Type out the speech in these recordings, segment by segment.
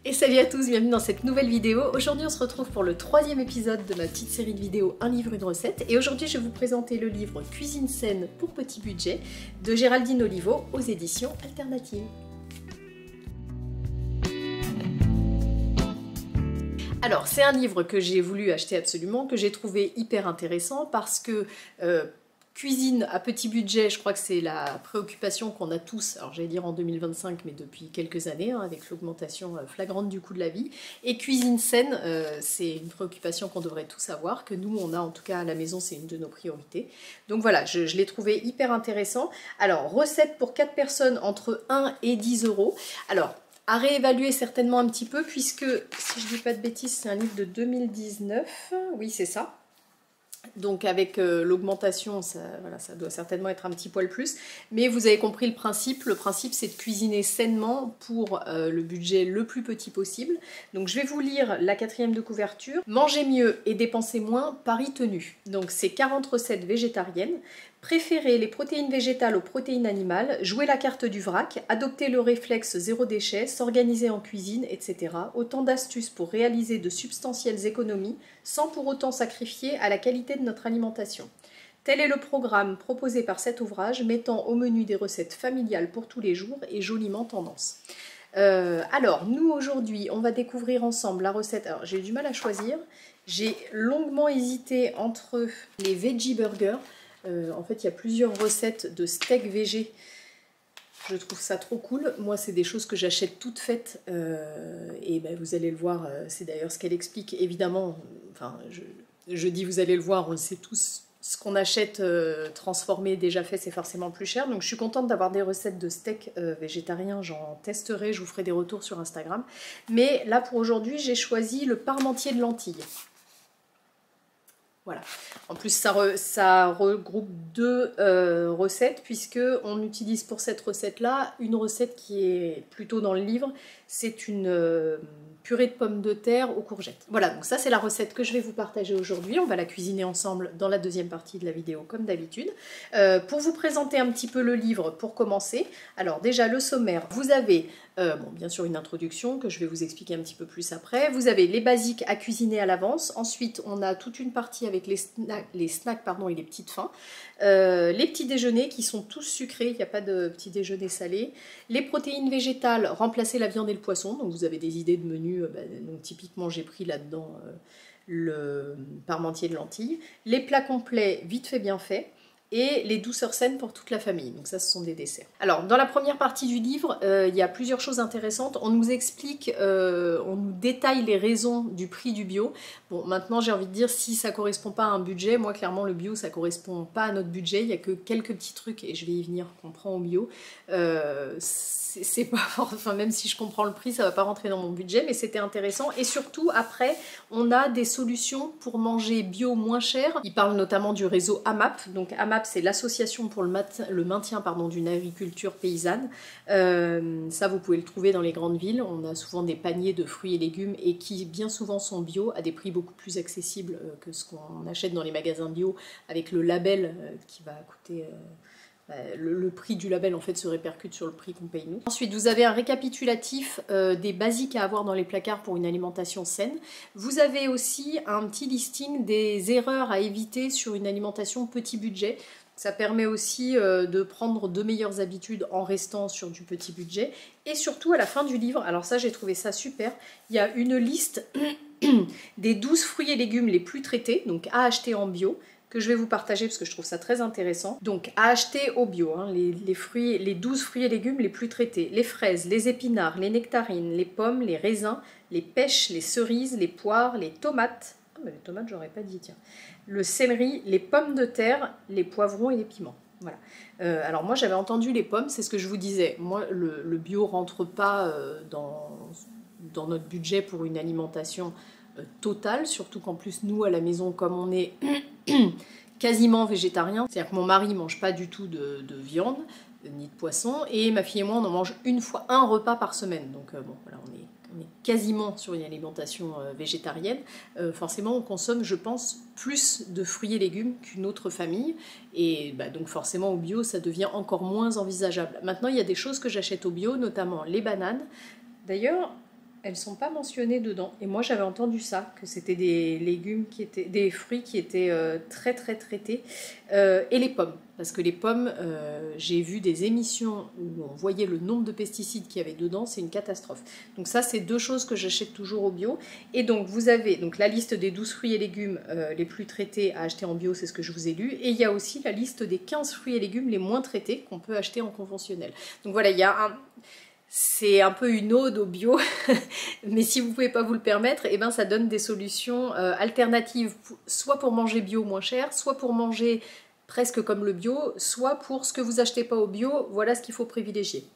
Et salut à tous, bienvenue dans cette nouvelle vidéo. Aujourd'hui on se retrouve pour le 3e épisode de ma petite série de vidéos Un livre, une recette. Et aujourd'hui je vais vous présenter le livre Cuisine saine pour petit budget de Géraldine Oliveau aux éditions alternatives. Alors c'est un livre que j'ai voulu acheter absolument, que j'ai trouvé hyper intéressant parce que cuisine à petit budget, je crois que c'est la préoccupation qu'on a tous, alors j'allais dire en 2025, mais depuis quelques années, hein, avec l'augmentation flagrante du coût de la vie. Et cuisine saine, c'est une préoccupation qu'on devrait tous avoir, que nous on a en tout cas à la maison, c'est une de nos priorités. Donc voilà, je l'ai trouvé hyper intéressant. Alors, recette pour 4 personnes entre 1 et 10 euros. Alors, à réévaluer certainement un petit peu, puisque, si je dis pas de bêtises, c'est un livre de 2019, oui c'est ça. Donc avec l'augmentation, ça doit certainement être un petit poil plus. Mais vous avez compris le principe. Le principe, c'est de cuisiner sainement pour le budget le plus petit possible. Donc je vais vous lire la 4e de couverture. Mangez mieux et dépensez moins, pari tenu. Donc c'est 40 recettes végétariennes. Préférez les protéines végétales aux protéines animales, jouez la carte du vrac, adoptez le réflexe zéro déchet, s'organiser en cuisine, etc. Autant d'astuces pour réaliser de substantielles économies sans pour autant sacrifier à la qualité de notre alimentation. Tel est le programme proposé par cet ouvrage, mettant au menu des recettes familiales pour tous les jours et joliment tendance. Alors, nous aujourd'hui, on va découvrir ensemble la recette. Alors, j'ai eu du mal à choisir. J'ai longuement hésité entre les veggie burgers. En fait, il y a plusieurs recettes de steak végé. Je trouve ça trop cool. Moi, c'est des choses que j'achète toutes faites. Et ben, vous allez le voir, c'est d'ailleurs ce qu'elle explique. Évidemment, enfin, je dis vous allez le voir, on le sait tous. Ce qu'on achète transformé, déjà fait, c'est forcément plus cher. Donc je suis contente d'avoir des recettes de steak végétarien. J'en testerai, je vous ferai des retours sur Instagram. Mais là, pour aujourd'hui, j'ai choisi le parmentier de lentilles. Voilà. En plus, ça regroupe deux recettes, puisque on utilise pour cette recette-là une recette qui est plutôt dans le livre. C'est une purée de pommes de terre aux courgettes. Voilà, donc ça c'est la recette que je vais vous partager aujourd'hui. On va la cuisiner ensemble dans la deuxième partie de la vidéo, comme d'habitude. Pour vous présenter un petit peu le livre, pour commencer, alors déjà le sommaire, vous avez bon, bien sûr une introduction que je vais vous expliquer un petit peu plus après. Vous avez les basiques à cuisiner à l'avance. Ensuite, on a toute une partie avec les snacks pardon, et les petites fins. Les petits déjeuners qui sont tous sucrés, il n'y a pas de petit déjeuner salé. Les protéines végétales, remplacer la viande et le poisson. Donc vous avez des idées de menus. Donc typiquement, j'ai pris là-dedans le parmentier de lentilles. Les plats complets, vite fait, bien fait. Et les douceurs saines pour toute la famille. Donc ça, ce sont des desserts. Alors, dans la première partie du livre, il y a plusieurs choses intéressantes. On nous explique, on nous détaille les raisons du prix du bio. Bon, maintenant, j'ai envie de dire, si ça ne correspond pas à un budget, moi, clairement, le bio, ça ne correspond pas à notre budget. Il n'y a que quelques petits trucs, et je vais y venir, qu'on prend au bio. C'est pas, enfin, même si je comprends le prix, ça ne va pas rentrer dans mon budget, mais c'était intéressant. Et surtout, après, on a des solutions pour manger bio moins cher. Il parle notamment du réseau AMAP. Donc AMAP, c'est l'association pour le maintien d'une agriculture paysanne. Ça, vous pouvez le trouver dans les grandes villes. On a souvent des paniers de fruits et légumes et qui, bien souvent, sont bio à des prix beaucoup plus accessibles que ce qu'on achète dans les magasins bio avec le label qui va coûter... Le prix du label en fait se répercute sur le prix qu'on paye nous. Ensuite, vous avez un récapitulatif des basiques à avoir dans les placards pour une alimentation saine. Vous avez aussi un petit listing des erreurs à éviter sur une alimentation petit budget. Ça permet aussi de prendre de meilleures habitudes en restant sur du petit budget. Et surtout, à la fin du livre, alors ça j'ai trouvé ça super, il y a une liste des 12 fruits et légumes les plus traités, donc à acheter en bio, que je vais vous partager parce que je trouve ça très intéressant. Donc, à acheter au bio, hein, les 12 fruits et légumes les plus traités. Les fraises, les épinards, les nectarines, les pommes, les raisins, les pêches, les cerises, les poires, les tomates. Ah, mais les tomates, j'aurais pas dit, tiens. Le céleri, les pommes de terre, les poivrons et les piments. Voilà. Alors moi, j'avais entendu les pommes, c'est ce que je vous disais. Moi, le bio rentre pas dans notre budget pour une alimentation totale, surtout qu'en plus, nous, à la maison, comme on est... quasiment végétarien, c'est-à-dire que mon mari mange pas du tout de viande ni de poisson et ma fille et moi on en mange un repas par semaine, donc bon voilà, on est quasiment sur une alimentation végétarienne. Forcément on consomme, je pense, plus de fruits et légumes qu'une autre famille et donc forcément au bio ça devient encore moins envisageable. Maintenant il y a des choses que j'achète au bio, notamment les bananes. D'ailleurs elles sont pas mentionnées dedans. Et moi j'avais entendu ça, que c'était des légumes qui étaient, des fruits qui étaient très traités. Et les pommes, parce que les pommes, j'ai vu des émissions où on voyait le nombre de pesticides qu'il y avait dedans, c'est une catastrophe. Donc ça, c'est deux choses que j'achète toujours au bio. Et donc vous avez donc la liste des 12 fruits et légumes les plus traités à acheter en bio, c'est ce que je vous ai lu. Et il y a aussi la liste des 15 fruits et légumes les moins traités qu'on peut acheter en conventionnel. Donc voilà, il y a un... C'est un peu une ode au bio, mais si vous ne pouvez pas vous le permettre, eh ben ça donne des solutions alternatives, soit pour manger bio moins cher, soit pour manger presque comme le bio, soit pour ce que vous achetez pas au bio, voilà ce qu'il faut privilégier.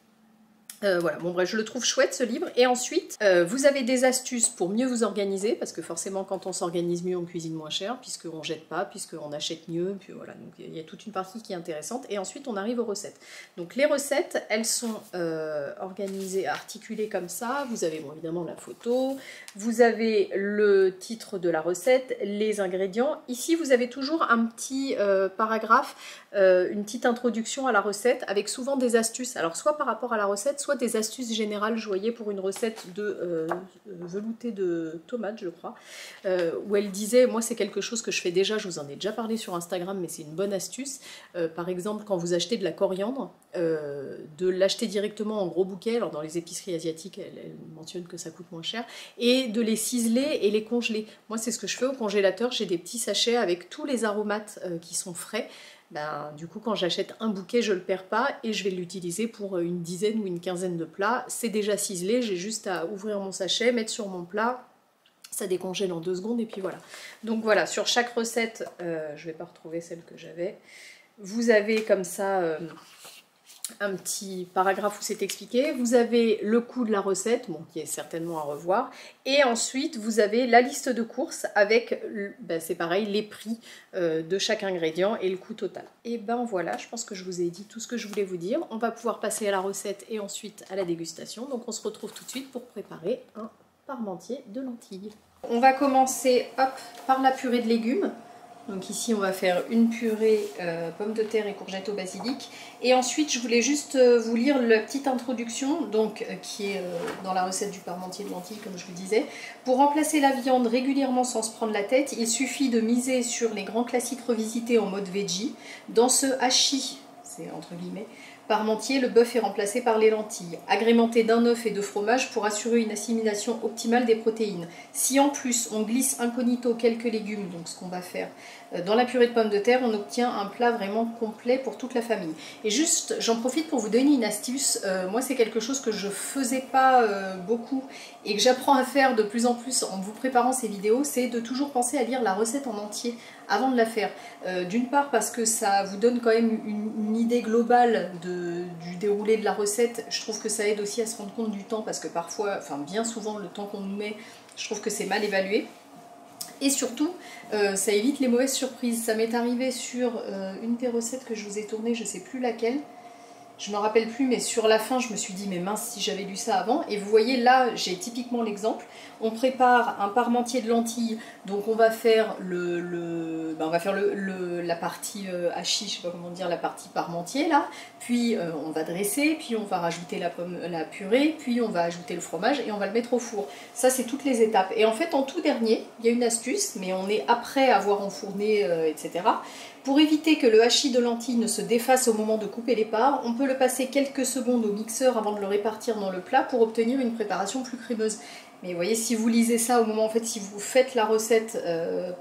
Voilà, bon bref, je le trouve chouette ce livre. Et ensuite, vous avez des astuces pour mieux vous organiser, parce que forcément quand on s'organise mieux, on cuisine moins cher, puisqu'on jette pas, puisqu'on achète mieux, puis voilà, donc il y a toute une partie qui est intéressante. Et ensuite, on arrive aux recettes. Donc les recettes, elles sont organisées, articulées comme ça. Vous avez bon, évidemment la photo, vous avez le titre de la recette, les ingrédients. Ici, vous avez toujours un petit paragraphe, une petite introduction à la recette, avec souvent des astuces. Alors soit par rapport à la recette, soit des astuces générales. Je voyais pour une recette de velouté de tomates, je crois, où elle disait, moi c'est quelque chose que je fais déjà, je vous en ai déjà parlé sur Instagram, mais c'est une bonne astuce. Par exemple, quand vous achetez de la coriandre, de l'acheter directement en gros bouquet, alors dans les épiceries asiatiques, elle mentionne que ça coûte moins cher, et de les ciseler et les congeler. Moi c'est ce que je fais au congélateur, j'ai des petits sachets avec tous les aromates qui sont frais. Ben, du coup, quand j'achète un bouquet, je ne le perds pas et je vais l'utiliser pour une dizaine ou une quinzaine de plats. C'est déjà ciselé, j'ai juste à ouvrir mon sachet, mettre sur mon plat, ça décongèle en 2 secondes et puis voilà. Donc voilà, sur chaque recette, je ne vais pas retrouver celle que j'avais, vous avez comme ça un petit paragraphe où c'est expliqué. Vous avez le coût de la recette, bon, qui est certainement à revoir. Et ensuite, vous avez la liste de courses avec, ben, c'est pareil, les prix de chaque ingrédient et le coût total. Et ben voilà, je pense que je vous ai dit tout ce que je voulais vous dire. On va pouvoir passer à la recette et ensuite à la dégustation. Donc on se retrouve tout de suite pour préparer un parmentier de lentilles. On va commencer hop, par la purée de légumes. Donc ici on va faire une purée pommes de terre et courgettes au basilic. Et ensuite je voulais juste vous lire la petite introduction donc, qui est dans la recette du parmentier de lentilles comme je vous disais. Pour remplacer la viande régulièrement sans se prendre la tête, il suffit de miser sur les grands classiques revisités en mode veggie. Dans ce hachis, c'est entre guillemets, parmentier, le bœuf est remplacé par les lentilles, agrémenté d'un œuf et de fromage pour assurer une assimilation optimale des protéines. Si en plus on glisse incognito quelques légumes, donc ce qu'on va faire, dans la purée de pommes de terre, on obtient un plat vraiment complet pour toute la famille. Et juste, j'en profite pour vous donner une astuce. Moi, c'est quelque chose que je faisais pas beaucoup et que j'apprends à faire de plus en plus en vous préparant ces vidéos, c'est de toujours penser à lire la recette en entier avant de la faire. D'une part parce que ça vous donne quand même une idée globale du déroulé de la recette. Je trouve que ça aide aussi à se rendre compte du temps parce que parfois, enfin bien souvent, le temps qu'on nous met, je trouve que c'est mal évalué. Et surtout, ça évite les mauvaises surprises. Ça m'est arrivé sur une des recettes que je vous ai tournées, je ne sais plus laquelle. Je ne me rappelle plus, mais sur la fin, je me suis dit, mais mince, si j'avais lu ça avant. Et vous voyez, là, j'ai typiquement l'exemple. On prépare un parmentier de lentilles. Donc, on va faire la partie hachis, je ne sais pas comment dire, la partie parmentier, là. Puis, on va dresser, puis on va rajouter la purée, puis on va ajouter le fromage et on va le mettre au four. Ça, c'est toutes les étapes. Et en fait, en tout dernier, il y a une astuce, mais on est après avoir enfourné, etc. Pour éviter que le hachis de lentilles ne se défasse au moment de couper les parts, on peut le passer quelques secondes au mixeur avant de le répartir dans le plat pour obtenir une préparation plus crémeuse. Mais vous voyez, si vous lisez ça au moment, en fait, si vous faites la recette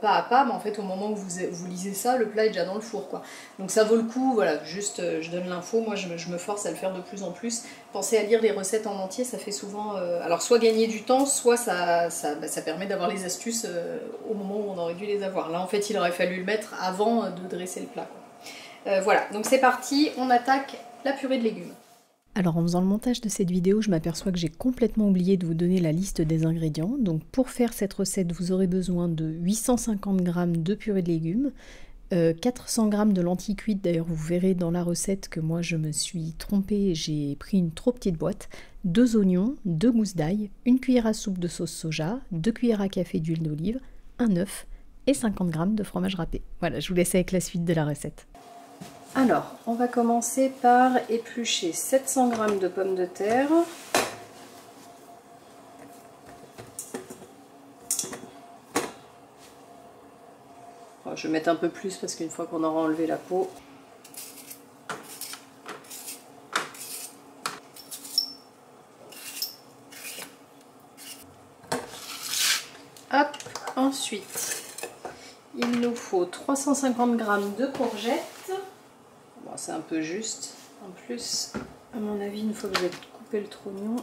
pas à pas, mais en fait, au moment où vous lisez ça, le plat est déjà dans le four, quoi. Donc ça vaut le coup, voilà, juste je donne l'info, moi je me force à le faire de plus en plus. Pensez à lire les recettes en entier, ça fait souvent, alors soit gagner du temps, soit ça permet d'avoir les astuces au moment où on aurait dû les avoir. Là, en fait, il aurait fallu le mettre avant de dresser le plat, quoi. Voilà, donc c'est parti, on attaque la purée de légumes. Alors en faisant le montage de cette vidéo, je m'aperçois que j'ai complètement oublié de vous donner la liste des ingrédients. Donc pour faire cette recette, vous aurez besoin de 850 g de purée de légumes, 400 g de lentilles cuites. D'ailleurs vous verrez dans la recette que moi je me suis trompée, j'ai pris une trop petite boîte, 2 oignons, 2 gousses d'ail, 1 cuillère à soupe de sauce soja, 2 cuillères à café d'huile d'olive, un œuf et 50 g de fromage râpé. Voilà, je vous laisse avec la suite de la recette. Alors, on va commencer par éplucher 700 g de pommes de terre. je vais mettre un peu plus parce qu'une fois qu'on aura enlevé la peau... Hop, ensuite, il nous faut 350 g de courgettes. Bon, c'est un peu juste. En plus, à mon avis, une fois que j'ai coupé le trognon,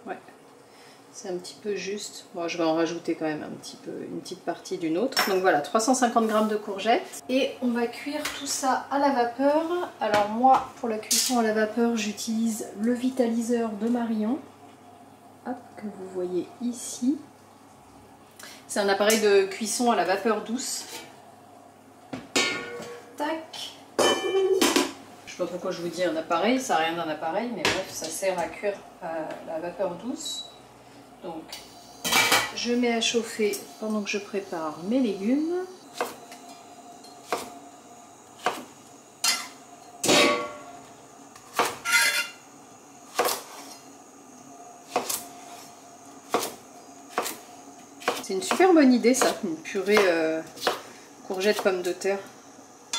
ouais, c'est un petit peu juste. Bon, je vais en rajouter quand même un petit peu, une petite partie d'une autre. Donc voilà, 350 g de courgettes. Et on va cuire tout ça à la vapeur. Alors moi, pour la cuisson à la vapeur, j'utilise le vitaliseur de Marion. Hop, que vous voyez ici. C'est un appareil de cuisson à la vapeur douce. Tac. Je sais pas pourquoi je vous dis un appareil, ça n'a rien d'un appareil, mais bref, ça sert à cuire à la vapeur douce. Donc, je mets à chauffer pendant que je prépare mes légumes. C'est une super bonne idée ça, une purée courgettes pommes de terre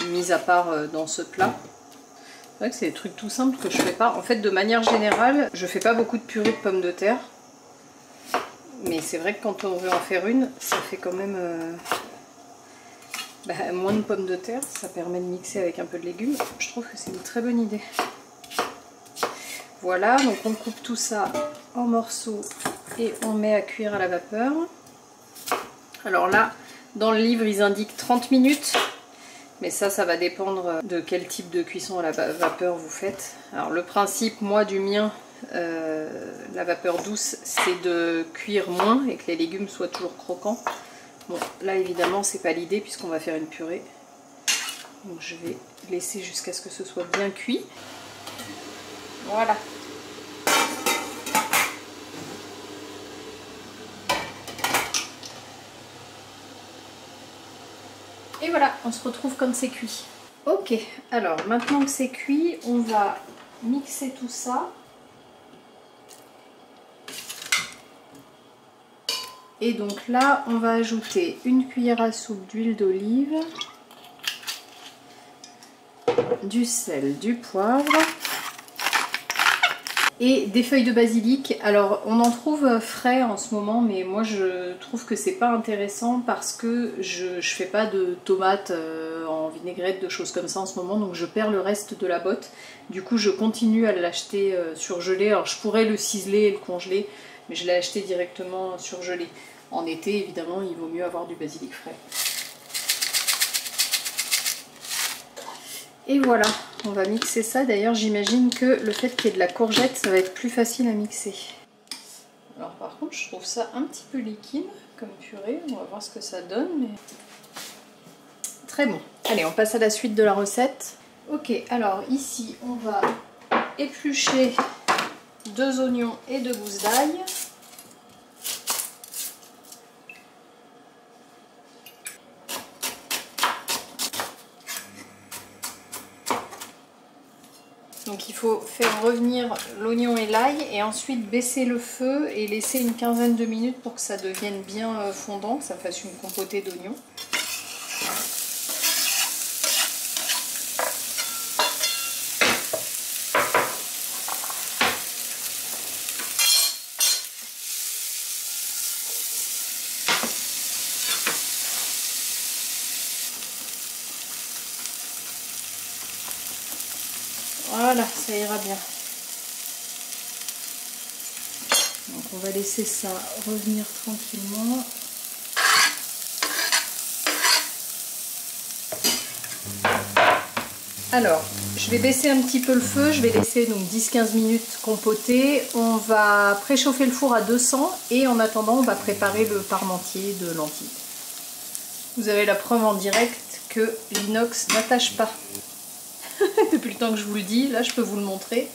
mise à part dans ce plat. C'est vrai que c'est des trucs tout simples que je fais pas. En fait, de manière générale, je fais pas beaucoup de purée de pommes de terre. Mais c'est vrai que quand on veut en faire une, ça fait quand même moins de pommes de terre. Ça permet de mixer avec un peu de légumes. Je trouve que c'est une très bonne idée. Voilà, donc on coupe tout ça en morceaux et on met à cuire à la vapeur. Alors là, dans le livre, ils indiquent 30 minutes. Mais ça va dépendre de quel type de cuisson à la vapeur vous faites. Alors le principe, moi, du mien, la vapeur douce, c'est de cuire moins et que les légumes soient toujours croquants. Bon, là, évidemment, c'est pas l'idée puisqu'on va faire une purée. Donc je vais laisser jusqu'à ce que ce soit bien cuit. Voilà. Et voilà, on se retrouve quand c'est cuit. Ok, alors maintenant que c'est cuit, on va mixer tout ça. Et donc là, on va ajouter une cuillère à soupe d'huile d'olive, du sel, du poivre et des feuilles de basilic. Alors on en trouve frais en ce moment, mais moi je trouve que c'est pas intéressant parce que je fais pas de tomates en vinaigrette, de choses comme ça en ce moment, donc je perds le reste de la botte. Du coup je continue à l'acheter surgelé. Alors je pourrais le ciseler et le congeler, mais je l'ai acheté directement surgelé. En été évidemment il vaut mieux avoir du basilic frais. Et voilà, on va mixer ça. D'ailleurs, j'imagine que le fait qu'il y ait de la courgette, ça va être plus facile à mixer. Alors par contre, je trouve ça un petit peu liquide comme purée. On va voir ce que ça donne. Mais... très bon. Allez, on passe à la suite de la recette. Ok, alors ici, on va éplucher 2 oignons et 2 gousses d'ail. Donc il faut faire revenir l'oignon et l'ail et ensuite baisser le feu et laisser une quinzaine de minutes pour que ça devienne bien fondant, que ça fasse une compotée d'oignons. Voilà, ça ira bien. Donc on va laisser ça revenir tranquillement. Alors, je vais baisser un petit peu le feu, je vais laisser donc 10-15 minutes compoter. On va préchauffer le four à 200 et en attendant on va préparer le parmentier de lentilles. Vous avez la preuve en direct que l'inox n'attache pas. Depuis le temps que je vous le dis, là je peux vous le montrer.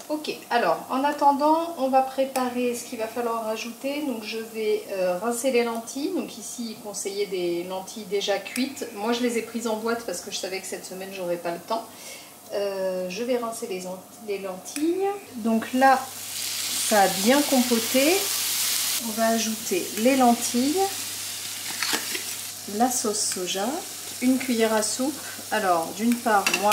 Ok, alors en attendant, on va préparer ce qu'il va falloir rajouter. Donc je vais rincer les lentilles. Donc ici, il conseillait des lentilles déjà cuites. Moi je les ai prises en boîte parce que je savais que cette semaine j'aurais pas le temps. Je vais rincer les lentilles. Donc là, ça a bien compoté. On va ajouter les lentilles, la sauce soja, une cuillère à soupe. Alors d'une part, moi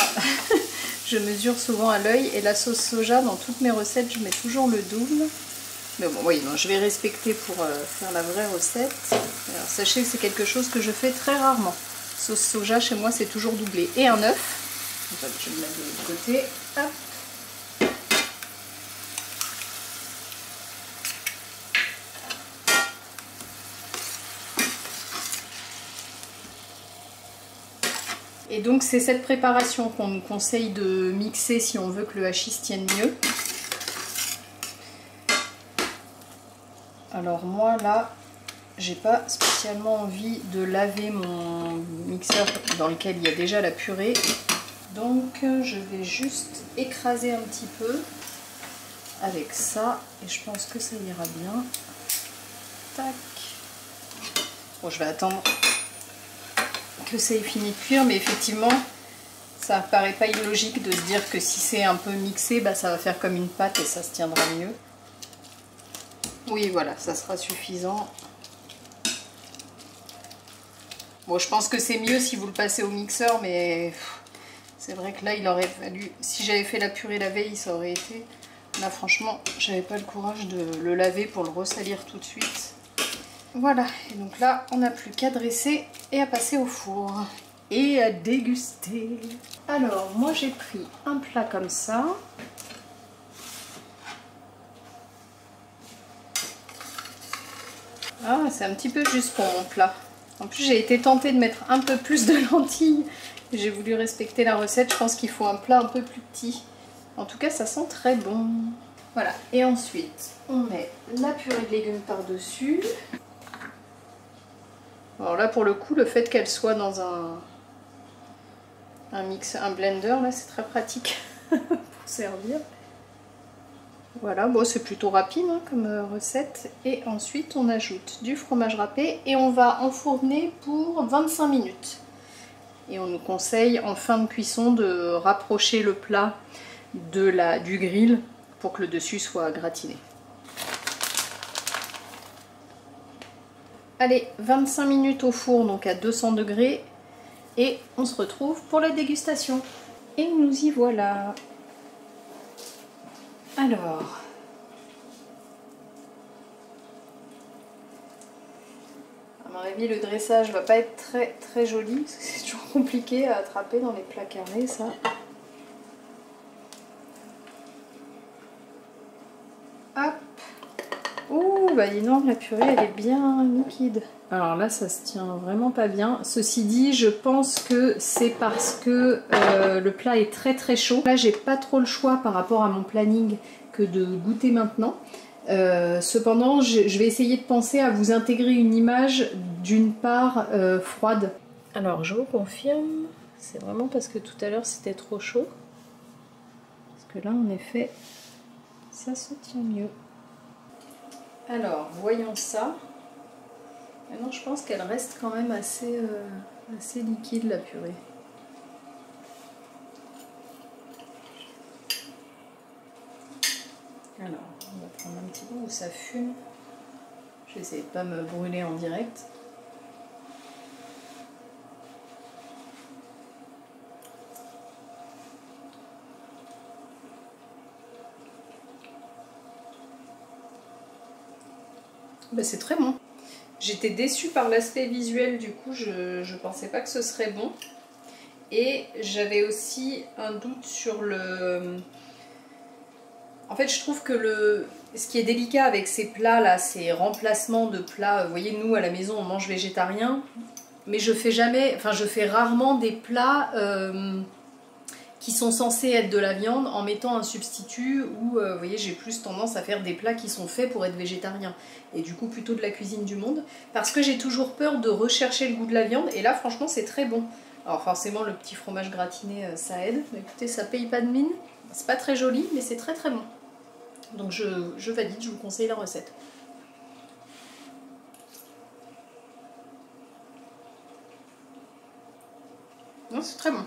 je mesure souvent à l'œil et la sauce soja dans toutes mes recettes je mets toujours le double. Mais bon oui, non, je vais respecter pour faire la vraie recette. Alors, sachez que c'est quelque chose que je fais très rarement. Sauce soja chez moi c'est toujours doublé. Et un œuf. Donc, je vais le mettre de l'autre côté. Hop. Et donc c'est cette préparation qu'on nous conseille de mixer si on veut que le hachis tienne mieux. Alors moi là, j'ai pas spécialement envie de laver mon mixeur dans lequel il y a déjà la purée. Donc je vais juste écraser un petit peu avec ça et je pense que ça ira bien. Tac. Bon, je vais attendre que ça ait fini de cuire, mais effectivement ça paraît pas illogique de se dire que si c'est un peu mixé, bah, ça va faire comme une pâte et ça se tiendra mieux. Oui voilà, ça sera suffisant. Bon, je pense que c'est mieux si vous le passez au mixeur, mais c'est vrai que là il aurait fallu, si j'avais fait la purée la veille ça aurait été, là franchement j'avais pas le courage de le laver pour le ressalir tout de suite. Voilà, et donc là, on n'a plus qu'à dresser et à passer au four. Et à déguster. Alors, moi j'ai pris un plat comme ça. Ah, c'est un petit peu juste pour mon plat. En plus, j'ai été tentée de mettre un peu plus de lentilles. J'ai voulu respecter la recette. Je pense qu'il faut un plat un peu plus petit. En tout cas, ça sent très bon. Voilà, et ensuite, on met la purée de légumes par-dessus. Alors là pour le coup le fait qu'elle soit dans un blender là c'est très pratique pour servir. Voilà, bon c'est plutôt rapide hein, comme recette. Et ensuite on ajoute du fromage râpé et on va enfourner pour 25 minutes. Et on nous conseille en fin de cuisson de rapprocher le plat du grill pour que le dessus soit gratiné. Allez, 25 minutes au four, donc à 200 degrés, et on se retrouve pour la dégustation. Et nous y voilà. Alors, à mon avis, le dressage va pas être très joli, parce que c'est toujours compliqué à attraper dans les plats carrés, ça. Hop. Ouh, bah dis donc, la purée, elle est bien liquide. Alors là, ça se tient vraiment pas bien. Ceci dit, je pense que c'est parce que le plat est très chaud. Là, j'ai pas trop le choix par rapport à mon planning que de goûter maintenant. Cependant, je vais essayer de penser à vous intégrer une image d'une part froide. Alors, je vous confirme, c'est vraiment parce que tout à l'heure, c'était trop chaud. Parce que là, en effet, ça se tient mieux. Alors, voyons ça. Maintenant, je pense qu'elle reste quand même assez liquide, la purée. Alors, on va prendre un petit peu où ça fume. Je vais essayer de ne pas me brûler en direct. Ben, c'est très bon. J'étais déçue par l'aspect visuel, du coup je pensais pas que ce serait bon. Et j'avais aussi un doute sur le... En fait, je trouve que ce qui est délicat avec ces plats là, ces remplacements de plats, vous voyez, nous à la maison on mange végétarien, mais je fais rarement des plats qui sont censés être de la viande en mettant un substitut où, vous voyez, j'ai plus tendance à faire des plats qui sont faits pour être végétariens. Et du coup, plutôt de la cuisine du monde. Parce que j'ai toujours peur de rechercher le goût de la viande. Et là, franchement, c'est très bon. Alors forcément, le petit fromage gratiné, ça aide. Mais écoutez, ça paye pas de mine. C'est pas très joli, mais c'est très bon. Donc je valide, je vous conseille la recette. Non, c'est très bon.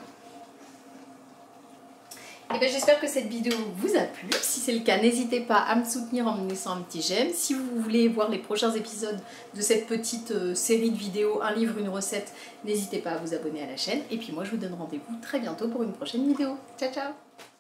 Et bien j'espère que cette vidéo vous a plu. Si c'est le cas, n'hésitez pas à me soutenir en me laissant un petit j'aime. Si vous voulez voir les prochains épisodes de cette petite série de vidéos, un livre, une recette, n'hésitez pas à vous abonner à la chaîne. Et puis moi je vous donne rendez-vous très bientôt pour une prochaine vidéo. Ciao ciao!